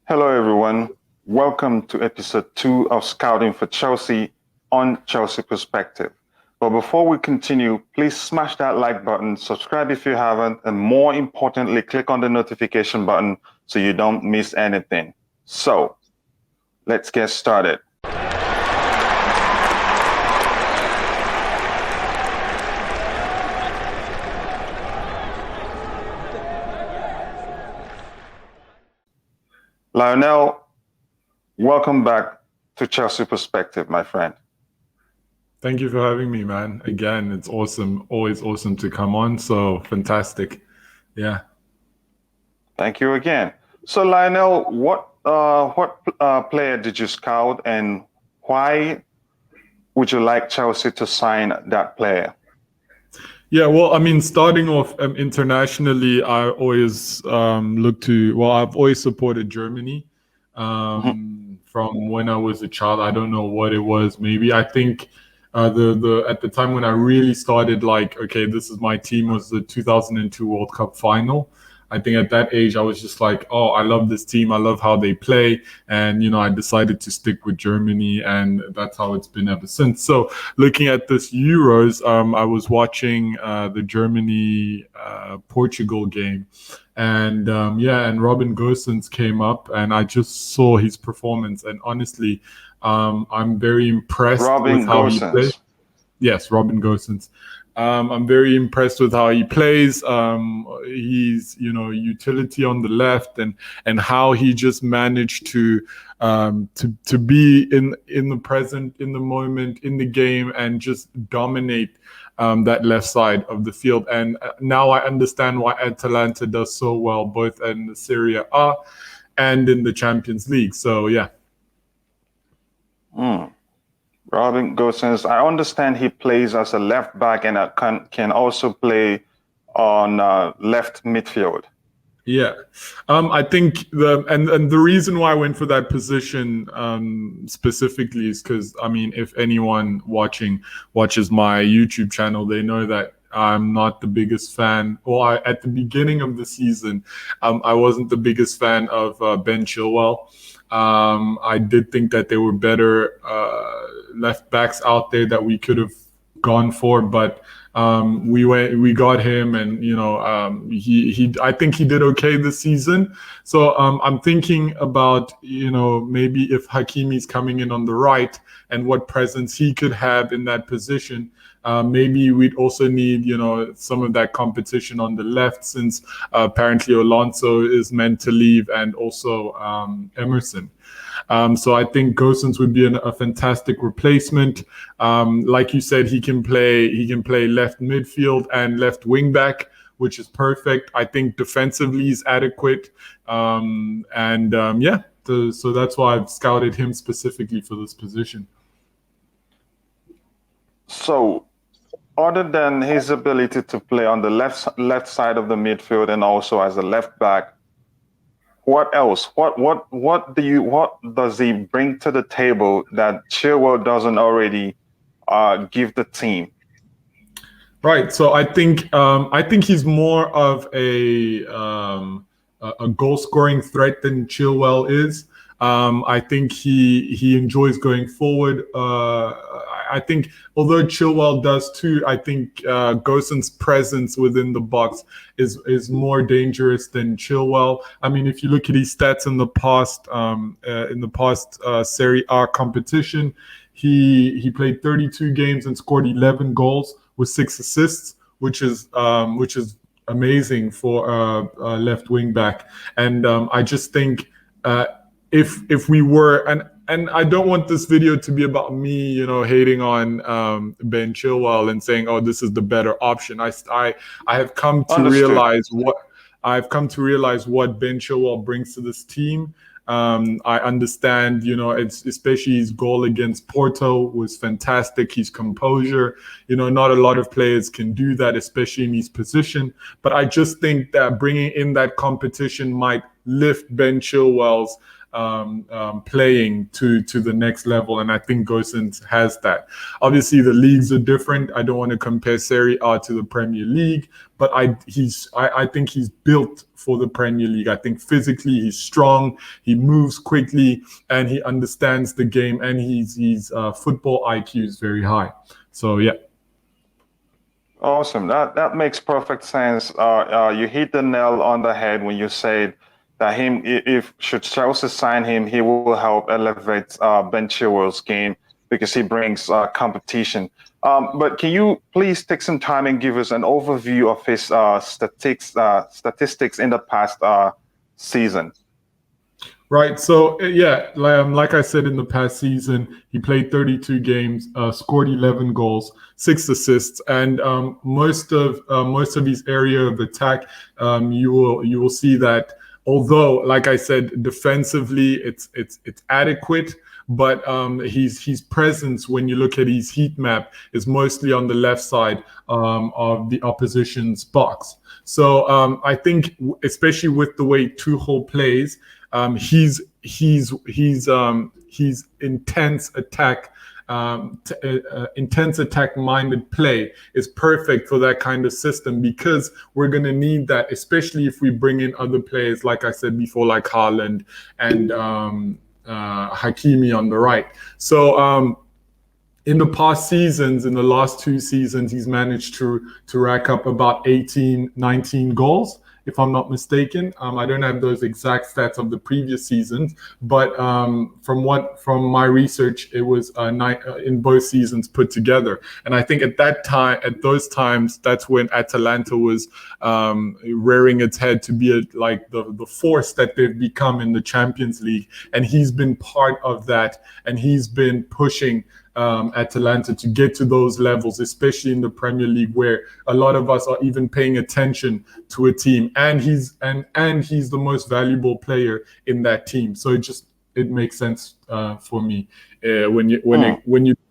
Hello, everyone. Welcome to episode 2 of Scouting for Chelsea on Chelsea Perspective. But before we continue, please smash that like button, subscribe if you haven't, and more importantly, click on the notification button so you don't miss anything. So, let's get started. Lionel, welcome back to Chelsea Perspective, my friend. Thank you for having me, man. Again, it's awesome. Always awesome to come on. So fantastic. Yeah. Thank you again. So, Lionel, what player did you scout, and why would you like Chelsea to sign that player? Yeah, well, I mean, starting off internationally, I always I've always supported Germany from when I was a child. I don't know what it was. Maybe I think the at the time when I really started, like, okay, this is my team, was the 2002 World Cup final. I think at that age, I was just like, oh, I love this team. I love how they play. And, I decided to stick with Germany, and that's how it's been ever since. So looking at this Euros, I was watching the Germany-Portugal game. And and Robin Gosens came up, and I just saw his performance. And honestly, I'm very impressed with how he plays. Yes, Robin Gosens. I'm very impressed with how he plays. He's, utility on the left, and how he just managed to be in the present, in the moment, in the game, and just dominate that left side of the field. And now I understand why Atalanta does so well, both in the Serie A and in the Champions League. So yeah. Robin Gosens, I understand he plays as a left back and can also play on left midfield. Yeah, I think the reason why I went for that position specifically is because, I mean, if anyone watches my YouTube channel, they know that I'm not the biggest fan. Well, at the beginning of the season, I wasn't the biggest fan of Ben Chilwell. I did think that there were better left backs out there that we could have gone for, but we got him, and I think he did okay this season. So I'm thinking about maybe if Hakimi's coming in on the right and what presence he could have in that position. Maybe we'd also need some of that competition on the left, since apparently Alonso is meant to leave, and also Emerson. So I think Gosens would be a fantastic replacement. Like you said, he can play left midfield and left wing back, which is perfect. I think defensively he's adequate. So that's why I've scouted him specifically for this position. So, other than his ability to play on the left side of the midfield and also as a left back, what else? What does he bring to the table that Chilwell doesn't already give the team? Right. So I think he's more of a goal scoring threat than Chilwell is. I think he enjoys going forward. I think although Chilwell does too, I think Gosens' presence within the box is more dangerous than Chilwell. I mean, if you look at his stats in the past Serie A competition, he played 32 games and scored 11 goals with 6 assists, which is amazing for a left wing back. And I just think if we were, and I don't want this video to be about me, hating on Ben Chilwell and saying, oh, this is the better option. I have come to realize what Ben Chilwell brings to this team. I understand, it's especially his goal against Porto was fantastic. His composure, not a lot of players can do that, especially in his position. But I just think that bringing in that competition might lift Ben Chilwell's playing to the next level, and I think Gosens has that. Obviously, the leagues are different. I don't want to compare Serie A to the Premier League, but I think he's built for the Premier League. I think physically he's strong, he moves quickly, and he understands the game, and his football IQ is very high. So yeah. Awesome. That makes perfect sense. You hit the nail on the head when you said that if should Chelsea sign him, he will help elevate Ben Chilwell's game because he brings competition. But can you please take some time and give us an overview of his statistics in the past season? Right. So yeah, like I said, in the past season, he played 32 games, scored 11 goals, 6 assists, and most of his area of attack, you will see that. Although, like I said, defensively it's adequate, but his presence, when you look at his heat map, is mostly on the left side of the opposition's box. So I think, especially with the way Tuchel plays, his intense attack-minded play is perfect for that kind of system, because we're going to need that, especially if we bring in other players, like I said before, like Haaland and Hakimi on the right. So in the past seasons, in the last 2 seasons, he's managed to rack up about 18, 19 goals, if I'm not mistaken. I don't have those exact stats of the previous seasons, but from my research, it was 9 in both seasons put together. And I think at those times, that's when Atalanta was rearing its head to be like the force that they've become in the Champions League. And he's been part of that, and he's been pushing Atalanta to get to those levels, especially in the Premier League, where a lot of us are even paying attention to a team, and he's the most valuable player in that team. So it makes sense for me when you look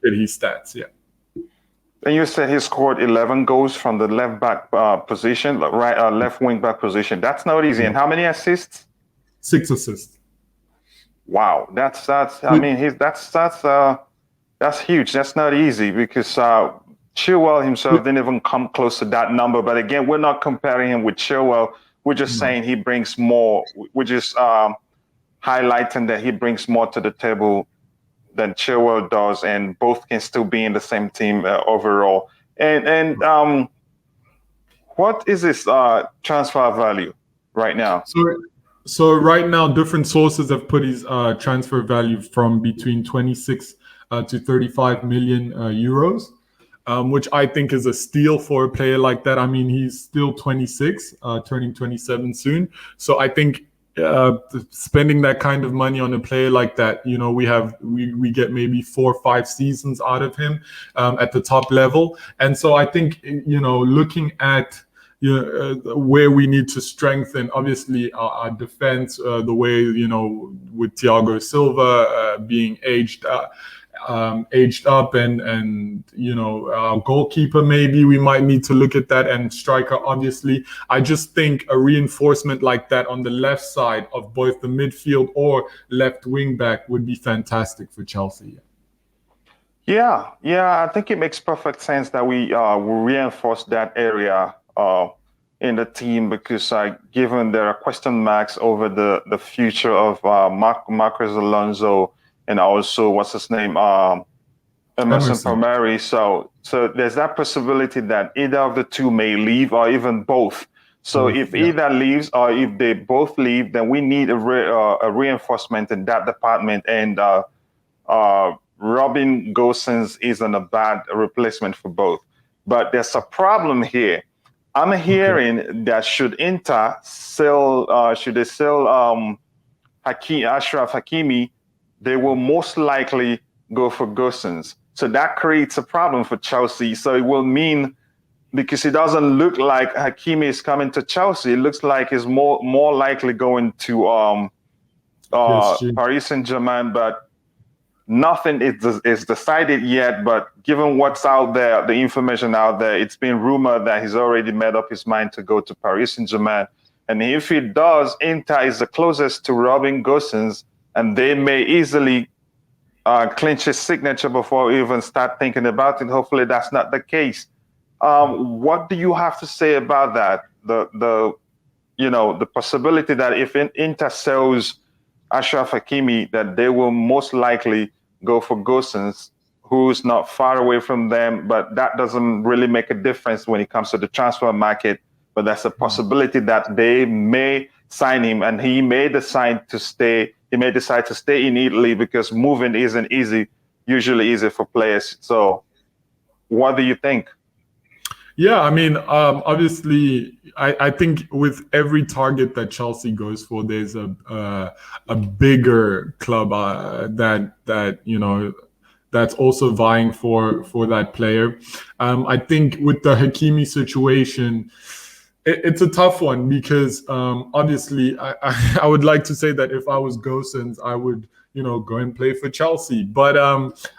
at his stats. Yeah. And you said he scored 11 goals from the left back position, left wing back position. That's not easy. And how many assists? 6 assists. Wow, that's huge. That's not easy, because Chilwell himself didn't even come close to that number. But again, we're not comparing him with Chilwell. We're just saying he brings more. We're just highlighting that he brings more to the table than Chilwell does, and both can still be in the same team overall. And what is his transfer value right now? So right now, different sources have put his transfer value from between 26 to 35 million euros, which I think is a steal for a player like that. I mean, he's still 26, turning 27 soon. So I think spending that kind of money on a player like that, we get maybe 4 or 5 seasons out of him at the top level. And so I think, looking at where we need to strengthen, obviously our defense, the way, with Thiago Silva being aged up, and our goalkeeper, maybe we might need to look at that, and striker, obviously. I just think a reinforcement like that on the left side of both the midfield or left wing back would be fantastic for Chelsea. Yeah, I think it makes perfect sense that we reinforce that area in the team, because given there are question marks over the future of Marcos Alonso, and also, what's his name, Emerson Palmieri. So there's that possibility that either of the two may leave, or even both. So if either leaves, or if they both leave, then we need a reinforcement in that department. And Robin Gosens isn't a bad replacement for both. But there's a problem here. I'm hearing that should Inter sell Ashraf Hakimi, they will most likely go for Gosens. So that creates a problem for Chelsea. So it will mean, because it doesn't look like Hakimi is coming to Chelsea, it looks like he's more likely going to Paris Saint-Germain, but nothing is decided yet. But given what's out there, the information out there, it's been rumored that he's already made up his mind to go to Paris Saint-Germain. And if he does, Inter is the closest to Robin Gosens and they may easily clinch his signature before we even start thinking about it. Hopefully, that's not the case. What do you have to say about that? The possibility that if Inter sells Achraf Hakimi, that they will most likely go for Gosens, who's not far away from them, but that doesn't really make a difference when it comes to the transfer market. But that's a possibility that they may sign him, and he may decide to stay. He may decide to stay in Italy because moving isn't usually easy for players. So, what do you think? Yeah, I mean, obviously, I think with every target that Chelsea goes for, there's a bigger club that that's also vying for that player. I think with the Hakimi situation, it's a tough one because obviously I would like to say that if I was Gosens, I would go and play for Chelsea, but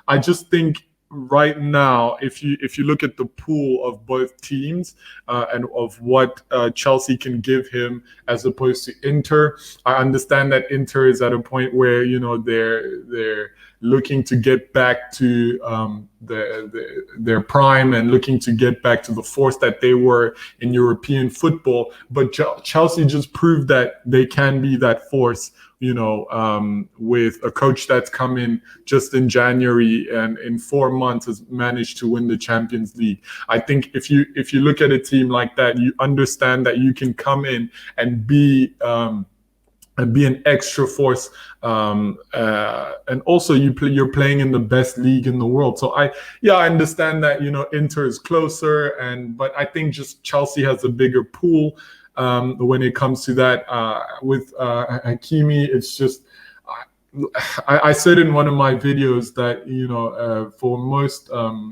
I just think right now, if you look at the pool of both teams and of what Chelsea can give him as opposed to Inter, I understand that Inter is at a point where they're looking to get back to their prime and looking to get back to the force that they were in European football. But Chelsea just proved that they can be that force, with a coach that's come in just in January and in 4 months has managed to win the Champions League. I think if you look at a team like that, you understand that you can come in and be an extra force, and also you're playing in the best league in the world. So I understand that Inter is closer, but I think just Chelsea has a bigger pool when it comes to that. With Hakimi, it's just I said in one of my videos that for most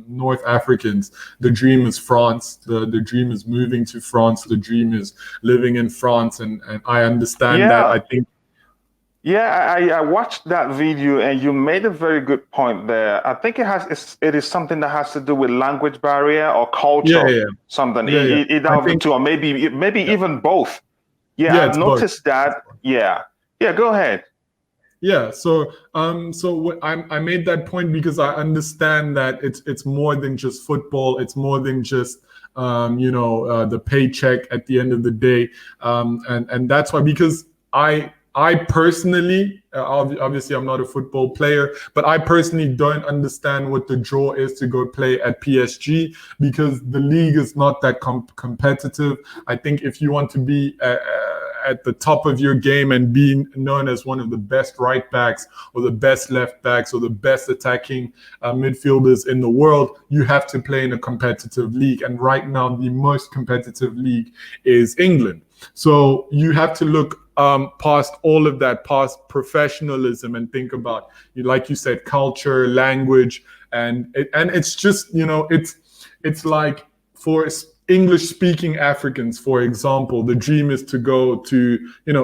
North Africans, the dream is France. The dream is moving to France. The dream is living in France, and I understand that. I think. Yeah, I watched that video, and you made a very good point there. I think it is something that has to do with language barrier or culture, something. Either of the two, or maybe even both. Yeah, I've noticed that. Yeah, go ahead. Yeah, so I made that point because I understand that it's more than just football. It's more than just the paycheck at the end of the day, and that's why, because I personally, obviously I'm not a football player, but I personally don't understand what the draw is to go play at PSG, because the league is not that competitive. I think if you want to be at the top of your game and being known as one of the best right backs or the best left backs or the best attacking midfielders in the world, you have to play in a competitive league. And right now, the most competitive league is England. So you have to look past all of that, past professionalism, and think about, like you said, culture, language, and it's just, it's like for English-speaking Africans, for example, the dream is to go to,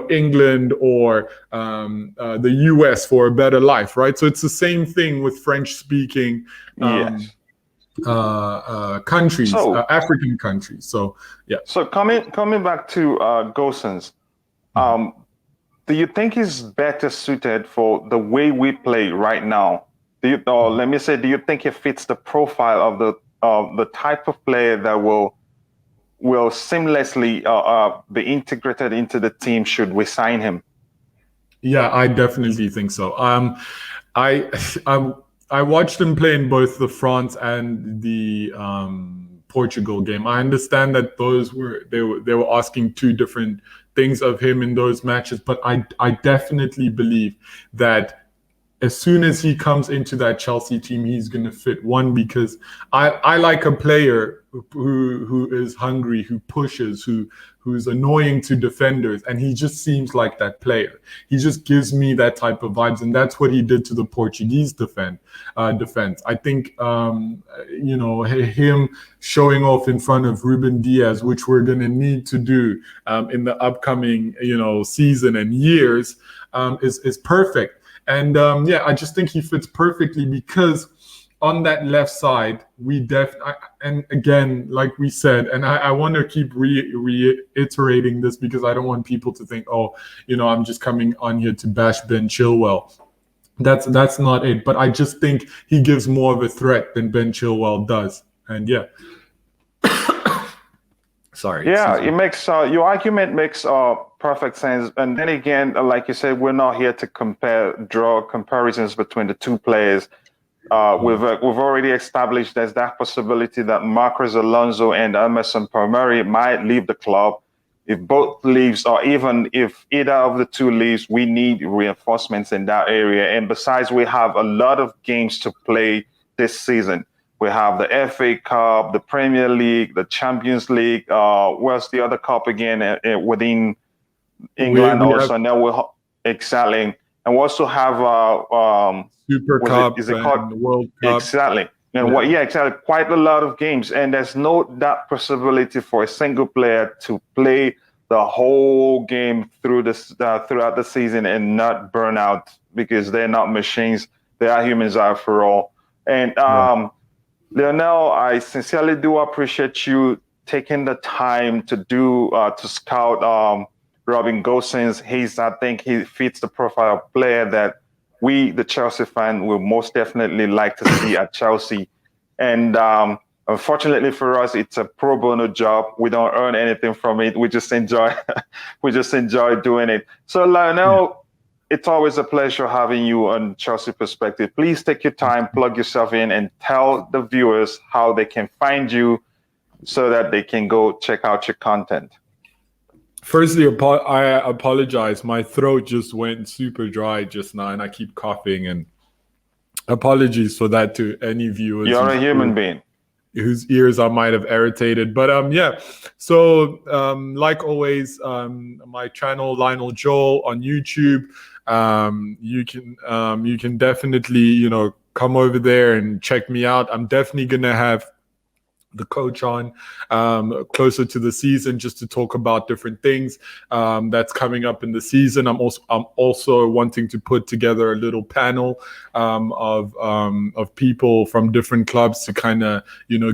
England or the US for a better life, right? So it's the same thing with French-speaking countries, African countries. So yeah. So coming back to Gosens, do you think he's better suited for the way we play right now? Do you think he fits the profile of the type of player that will seamlessly be integrated into the team should we sign him? Yeah, I definitely think so. I watched him play in both the France and the Portugal game. I understand that they were asking two different things of him in those matches, but I definitely believe that as soon as he comes into that Chelsea team, he's going to fit. One, because I like a player who is hungry, who pushes, who's annoying to defenders, and he just seems like that player. He just gives me that type of vibes, and that's what he did to the Portuguese defense. I think him showing off in front of Ruben Diaz, which we're going to need to do in the upcoming season and years, is perfect. And I just think he fits perfectly because on that left side, and again, like we said, and I want to keep reiterating this because I don't want people to think, oh, I'm just coming on here to bash Ben Chilwell. That's not it. But I just think he gives more of a threat than Ben Chilwell does. And yeah. Sorry. Yeah, it makes your argument makes perfect sense. And then again, like you said, we're not here to draw comparisons between the two players. We've already established there's that possibility that Marcos Alonso and Emerson Palmieri might leave the club. If both leaves, or even if either of the two leaves, we need reinforcements in that area. And besides, we have a lot of games to play this season. We have the FA Cup, the Premier League, the Champions League. Where's the other cup again within England also? Now exactly. And we also have Super Cup, is it called World Cup? Exactly. And exactly, quite a lot of games, and there's no that possibility for a single player to play the whole game throughout the season and not burn out, because they're not machines; they are humans after all. And Lionel, I sincerely do appreciate you taking the time to scout Robin Gosens. I think he fits the profile of player that we, the Chelsea fan, will most definitely like to see at Chelsea. And unfortunately for us, it's a pro bono job. We don't earn anything from it. We just enjoy doing it. So Lionel, it's always a pleasure having you on Chelsea Perspective. Please take your time, plug yourself in, and tell the viewers how they can find you so that they can go check out your content. Firstly, I apologize. My throat just went super dry just now, and I keep coughing. And apologies for that to any viewers. You're a human being whose ears I might have irritated. But so like always, my channel Lionel Joel on YouTube. You can definitely come over there and check me out. I'm definitely gonna have the coach on closer to the season just to talk about different things that's coming up in the season. I'm also wanting to put together a little panel of people from different clubs to kind of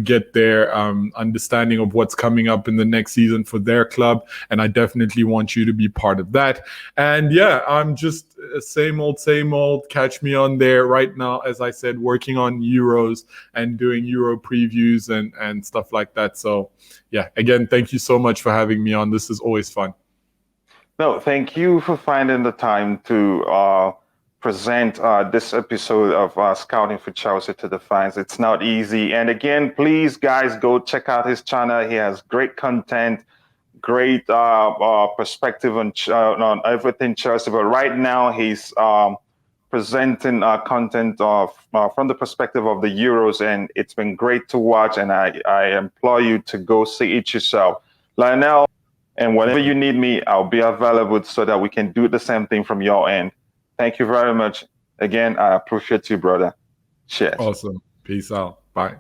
get their understanding of what's coming up in the next season for their club, and I definitely want you to be part of that. And I'm just same old. Catch me on there right now, as I said, working on Euros and doing Euro previews and stuff like that. So again, thank you so much for having me on. This is always fun. No, thank you for finding the time to present this episode of Scouting for Chelsea to the fans. It's not easy. And again, please guys, go check out his channel. He has great content, great perspective on everything Chelsea. But right now he's presenting content from the perspective of the Euros, and it's been great to watch, and I implore you to go see it yourself. Lionel, and whenever you need me, I'll be available so that we can do the same thing from your end. Thank you very much. Again, I appreciate you, brother. Cheers. Awesome. Peace out. Bye.